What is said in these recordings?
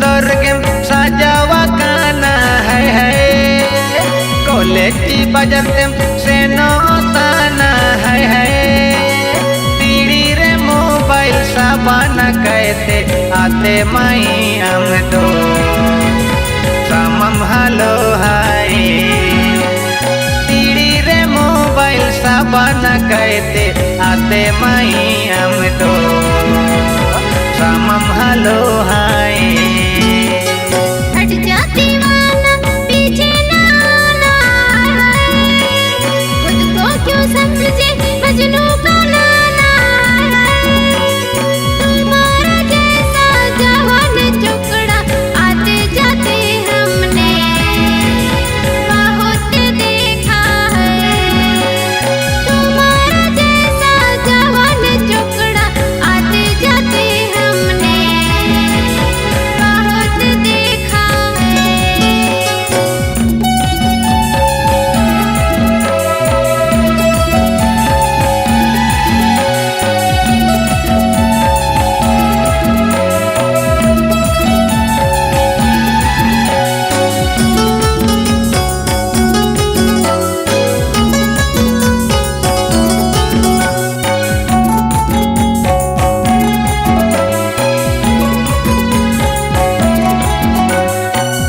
सुंदर गेम साजावा काना है कॉलेजी बजते से नौताना है पीड़ी रे मोबाइल साबाना कहते आते माई हम तो समम हलो हाय पीड़ी रे मोबाइल साबाना कहते आते माई हम तो समम हलो हाय हट जाती वाला पीछे ना आना खुद को क्यों समझे मजनू का नाना तुम्हारा जैसा जवान टुकड़ा आते जाते हमने बहुत देखा है तुम्हारा जैसा जवान टुकड़ा आते जाते हमने बहुत देखा है।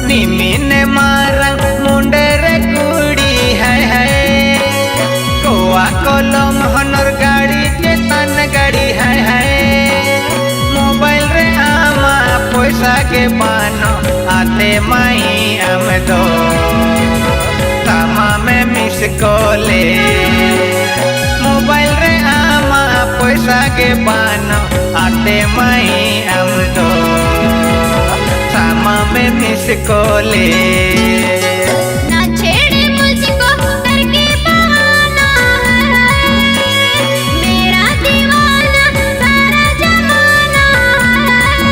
निमीने मारा मुंडे रे कुड़ी है कोआ कोलम हनर गाड़ी के तन गाड़ी है मोबाइल रे आमा पैसा के पानो आते माई हम दो तामा में मिस कोले मोबाइल रे आमा पैसा के पानो आते माई हम दो सामा में मिस कोले ना छेड़े मुझको करके बहाना है मेरा दीवाना सारा जमाना है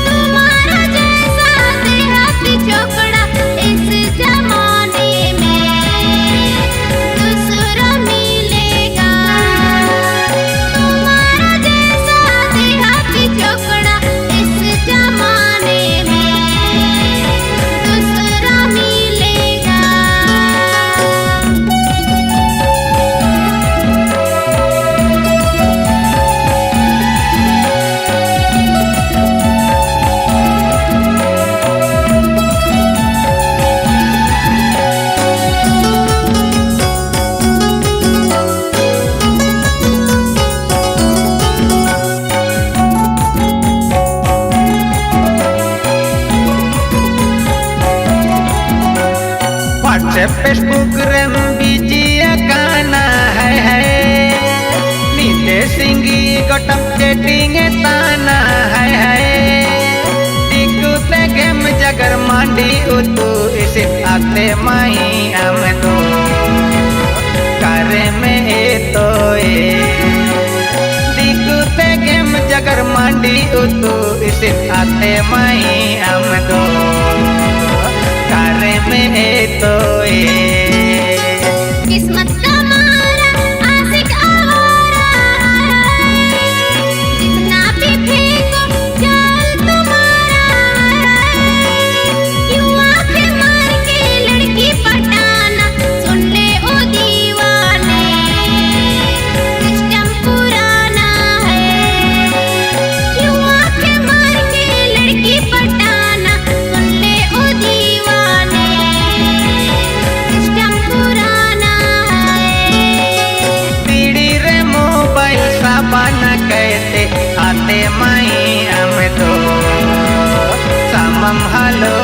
तुम्हारा जैसा देहाती छोकरा इस जमाने में दूसरा मिलेगा तुम्हारा जैसा देहाती छोकरा इस जमाने में दूसरा मिलेगा। व्हाट्सएप फेसबुक रे बिजिया गाना है नीले सिंगी गटम चेटिंग ताना है टिकुते गेम जगर मांडी उतू इसे आते माई हम तो करे में ए तो टिकुते गेम जगर मांडी उतू इसे आते माई हम तो करे में ए तो किस्मत का मारा आशिक आवारा जितना भी फेंको जाल तुम्हारा यूं आंखें मार के लड़की पटाना सुन ले ओ दीवाने सिस्टम पुराना है यूं आंखें मार के लड़की पटाना सुन ले ओ दीवाने सिस्टम पुराना है। पीड़ी रे मोबाइल साबाना कहते आते माई हम तो समम हलो